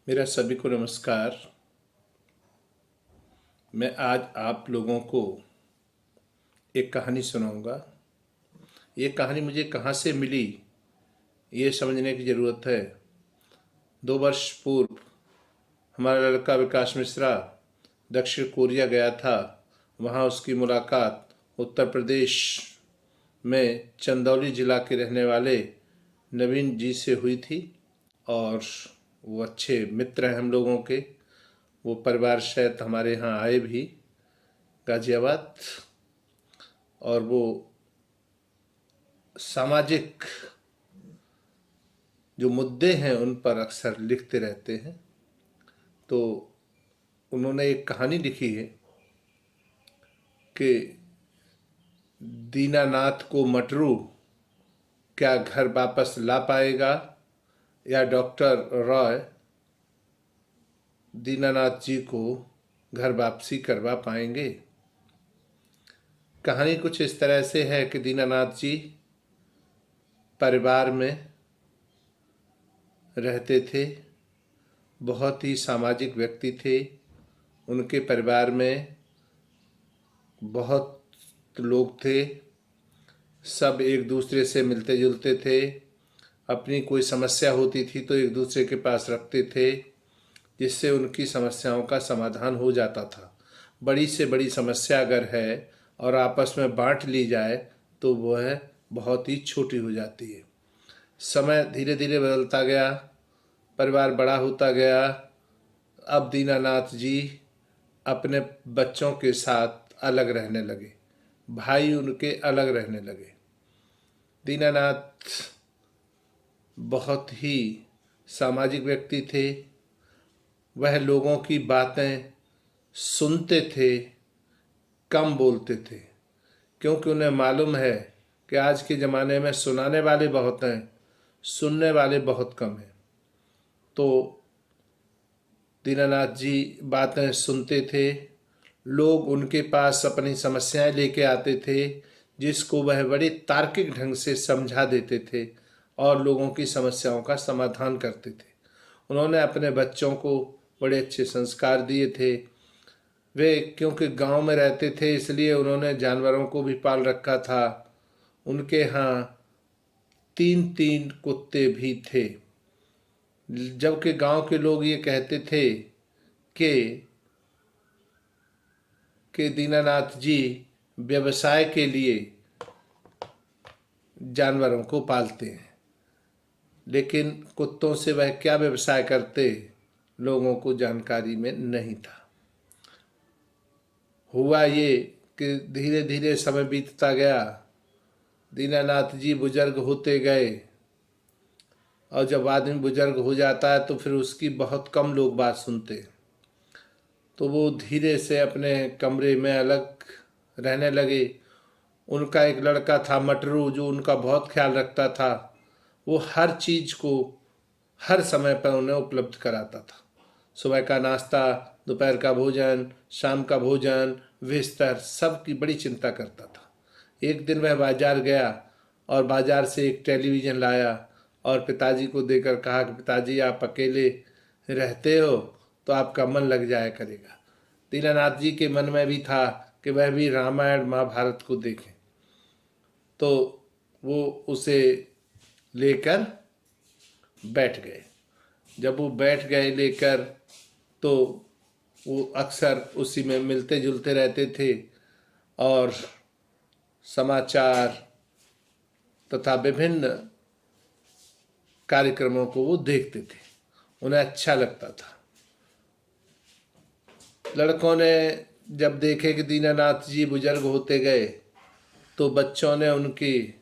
मेरा सभी को नमस्कार। मैं आज आप लोगों को एक कहानी सुनाऊंगा। ये कहानी मुझे कहाँ से मिली ये समझने की ज़रूरत है। 2 वर्ष पूर्व हमारा लड़का विकास मिश्रा दक्षिण कोरिया गया था। वहाँ उसकी मुलाकात उत्तर प्रदेश में चंदौली जिला के रहने वाले नवीन जी से हुई थी और वो अच्छे मित्र हैं हम लोगों के। वो परिवार सहित हमारे यहाँ आए भी गाजियाबाद, और वो सामाजिक जो मुद्दे हैं उन पर अक्सर लिखते रहते हैं। तो उन्होंने एक कहानी लिखी है कि दीनानाथ को मटरू क्या घर वापस ला पाएगा या डॉक्टर रॉय दीनानाथ जी को घर वापसी करवा पाएंगे। कहानी कुछ इस तरह से है कि दीनानाथ जी परिवार में रहते थे, बहुत ही सामाजिक व्यक्ति थे। उनके परिवार में बहुत लोग थे, सब एक दूसरे से मिलते जुलते थे। अपनी कोई समस्या होती थी तो एक दूसरे के पास रखते थे, जिससे उनकी समस्याओं का समाधान हो जाता था। बड़ी से बड़ी समस्या अगर है और आपस में बांट ली जाए तो वह बहुत ही छोटी हो जाती है। समय धीरे धीरे बदलता गया, परिवार बड़ा होता गया। अब दीनानाथ जी अपने बच्चों के साथ अलग रहने लगे, भाई उनके अलग रहने लगे। दीनानाथ बहुत ही सामाजिक व्यक्ति थे। वह लोगों की बातें सुनते थे, कम बोलते थे, क्योंकि उन्हें मालूम है कि आज के ज़माने में सुनाने वाले बहुत हैं, सुनने वाले बहुत कम हैं। तो दीनानाथ जी बातें सुनते थे, लोग उनके पास अपनी समस्याएं लेके आते थे, जिसको वह बड़े तार्किक ढंग से समझा देते थे और लोगों की समस्याओं का समाधान करते थे। उन्होंने अपने बच्चों को बड़े अच्छे संस्कार दिए थे। वे क्योंकि गांव में रहते थे इसलिए उन्होंने जानवरों को भी पाल रखा था। उनके यहाँ 3-3 कुत्ते भी थे। जबकि गांव के लोग ये कहते थे कि दीनानाथ जी व्यवसाय के लिए जानवरों को पालते हैं, लेकिन कुत्तों से वह क्या व्यवसाय करते लोगों को जानकारी में नहीं था। हुआ ये कि धीरे धीरे समय बीतता गया, दीनानाथ जी बुजुर्ग होते गए, और जब आदमी बुजुर्ग हो जाता है तो फिर उसकी बहुत कम लोग बात सुनते हैं। तो वो धीरे से अपने कमरे में अलग रहने लगे। उनका एक लड़का था मटरू, जो उनका बहुत ख्याल रखता था। वो हर चीज़ को हर समय पर उन्हें उपलब्ध कराता था। सुबह का नाश्ता, दोपहर का भोजन, शाम का भोजन, बिस्तर, सब की बड़ी चिंता करता था। एक दिन वह बाजार गया और बाजार से एक टेलीविज़न लाया और पिताजी को देकर कहा कि पिताजी आप अकेले रहते हो तो आपका मन लग जाया करेगा। दीनानाथ जी के मन में भी था कि वह भी रामायण महाभारत को देखें, तो वो उसे लेकर बैठ गए। जब वो बैठ गए लेकर, तो वो अक्सर उसी में मिलते जुलते रहते थे और समाचार तथा विभिन्न कार्यक्रमों को वो देखते थे। उन्हें अच्छा लगता था। लड़कों ने जब देखे कि दीनानाथ जी बुजुर्ग होते गए तो बच्चों ने उनकी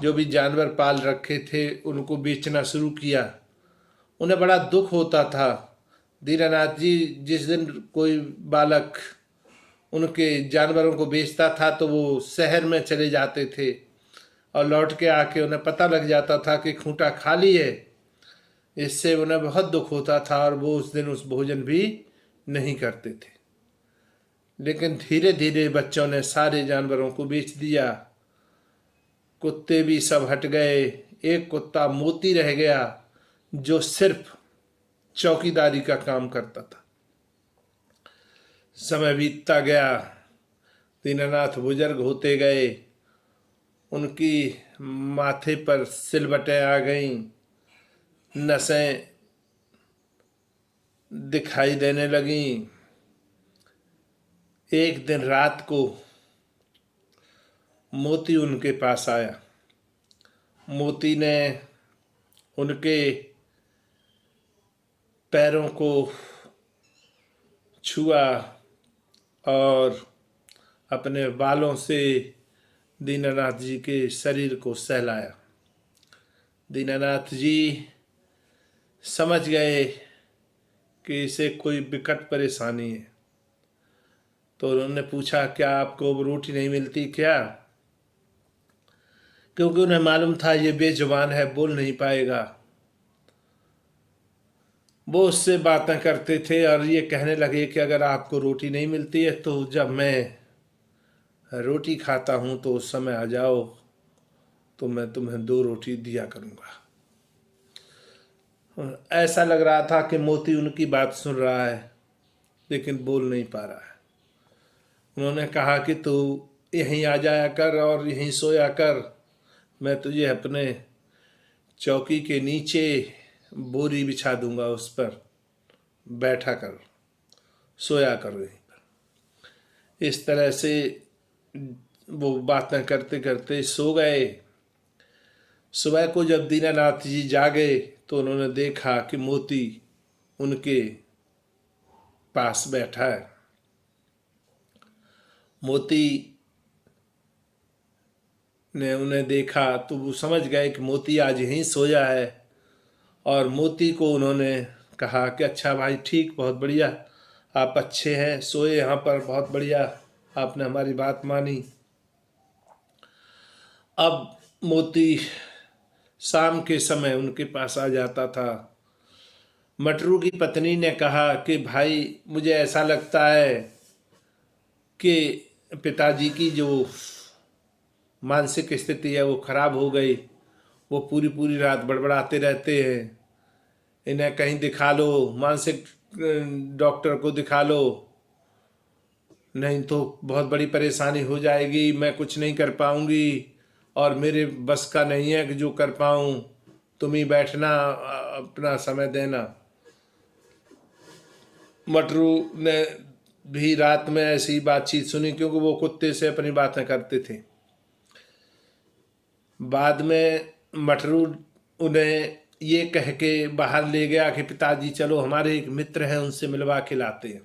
जो भी जानवर पाल रखे थे उनको बेचना शुरू किया। उन्हें बड़ा दुख होता था। दीनानाथ जी जिस दिन कोई बालक उनके जानवरों को बेचता था तो वो शहर में चले जाते थे और लौट के आके उन्हें पता लग जाता था कि खूंटा खाली है। इससे उन्हें बहुत दुख होता था और वो उस दिन उस भोजन भी नहीं करते थे। लेकिन धीरे धीरे बच्चों ने सारे जानवरों को बेच दिया। कुत्ते भी सब हट गए। एक कुत्ता मोती रह गया जो सिर्फ चौकीदारी का काम करता था। समय बीतता गया, दीनानाथ बुजुर्ग होते गए, उनकी माथे पर सिलवटें आ गईं, नसें दिखाई देने लगीं। एक दिन रात को मोती उनके पास आया। मोती ने उनके पैरों को छुआ और अपने बालों से दीनानाथ जी के शरीर को सहलाया। दीनानाथ जी समझ गए कि इसे कोई विकट परेशानी है, तो उन्होंने पूछा, क्या आपको रोटी नहीं मिलती क्या? क्योंकि उन्हें मालूम था ये बेजुबान है, बोल नहीं पाएगा। वो उससे बातें करते थे और ये कहने लगे कि अगर आपको रोटी नहीं मिलती है तो जब मैं रोटी खाता हूँ तो उस समय आ जाओ, तो मैं तुम्हें 2 रोटी दिया करूँगा। ऐसा लग रहा था कि मोती उनकी बात सुन रहा है, लेकिन बोल नहीं पा रहा है। उन्होंने कहा कि तू यहीं आ जाया कर और यहीं सोया कर, मैं तुझे अपने चौकी के नीचे बोरी बिछा दूंगा, उस पर बैठा कर, सोया कर यहीं पर। इस तरह से वो बातें करते करते सो गए। सुबह को जब दीनानाथ जी जागे तो उन्होंने देखा कि मोती उनके पास बैठा है। मोती ने उन्हें देखा तो वो समझ गए कि मोती आज यहीं सोया है, और मोती को उन्होंने कहा कि अच्छा भाई, ठीक, बहुत बढ़िया, आप अच्छे हैं, सोए यहाँ पर, बहुत बढ़िया, आपने हमारी बात मानी। अब मोती शाम के समय उनके पास आ जाता था। मटरू की पत्नी ने कहा कि भाई, मुझे ऐसा लगता है कि पिताजी की जो मानसिक स्थिति है वो खराब हो गई। वो पूरी पूरी रात बड़बड़ाते रहते हैं, इन्हें कहीं दिखा लो, मानसिक डॉक्टर को दिखा लो, नहीं तो बहुत बड़ी परेशानी हो जाएगी, मैं कुछ नहीं कर पाऊंगी और मेरे बस का नहीं है कि जो कर पाऊं, तुम ही बैठना, अपना समय देना। मटरू ने भी रात में ऐसी बातचीत सुनी, क्योंकि वो कुत्ते से अपनी बातें करते थे। बाद में मटरू उन्हें ये कह के बाहर ले गया कि पिताजी चलो, हमारे एक मित्र हैं, उनसे मिलवा के लाते हैं।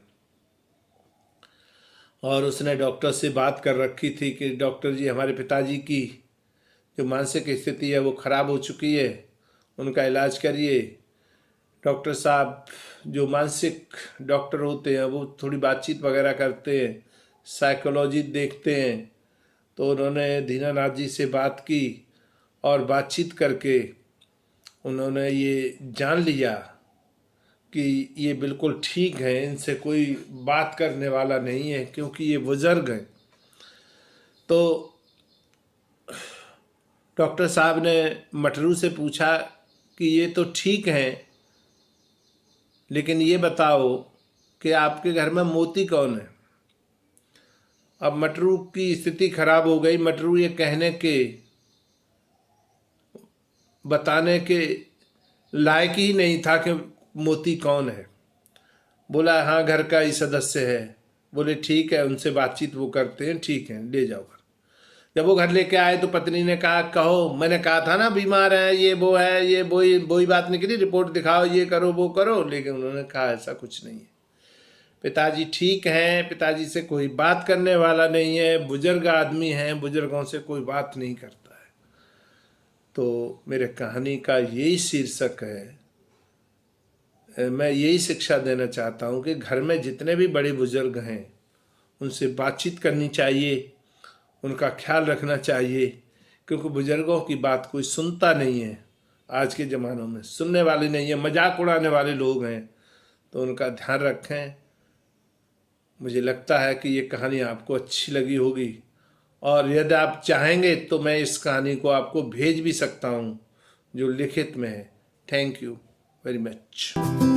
और उसने डॉक्टर से बात कर रखी थी कि डॉक्टर जी, हमारे पिताजी की जो मानसिक स्थिति है वो खराब हो चुकी है, उनका इलाज करिए। डॉक्टर साहब जो मानसिक डॉक्टर होते हैं वो थोड़ी बातचीत वगैरह करते हैं, साइकोलॉजी देखते हैं। तो उन्होंने दीनानाथ जी से बात की और बातचीत करके उन्होंने ये जान लिया कि ये बिल्कुल ठीक है, इनसे कोई बात करने वाला नहीं है, क्योंकि ये बुजुर्ग हैं। तो डॉक्टर साहब ने मटरू से पूछा कि ये तो ठीक है, लेकिन ये बताओ कि आपके घर में मोती कौन है? अब मटरू की स्थिति खराब हो गई। मटरू ये कहने के, बताने के लायक ही नहीं था कि मोती कौन है। बोला, हाँ, घर का ही सदस्य है। बोले, ठीक है, उनसे बातचीत वो करते हैं, ठीक है, ले जाओ घर। जब वो घर लेके आए तो पत्नी ने कहा, कहो, मैंने कहा था ना बीमार है, ये वो है, ये वही बात निकली, रिपोर्ट दिखाओ, ये करो वो करो। लेकिन उन्होंने कहा ऐसा कुछ नहीं है, पिताजी ठीक हैं, पिताजी से कोई बात करने वाला नहीं है, बुजुर्ग आदमी हैं, बुजुर्गों से कोई बात नहीं करता है। तो मेरे कहानी का यही शीर्षक है, मैं यही शिक्षा देना चाहता हूँ कि घर में जितने भी बड़े बुजुर्ग हैं उनसे बातचीत करनी चाहिए, उनका ख्याल रखना चाहिए, क्योंकि बुजुर्गों की बात कोई सुनता नहीं है। आज के ज़मानों में सुनने वाले नहीं है, मजाक उड़ाने वाले लोग हैं, तो उनका ध्यान रखें। मुझे लगता है कि ये कहानी आपको अच्छी लगी होगी, और यदि आप चाहेंगे तो मैं इस कहानी को आपको भेज भी सकता हूँ जो लिखित में है। Thank you very much.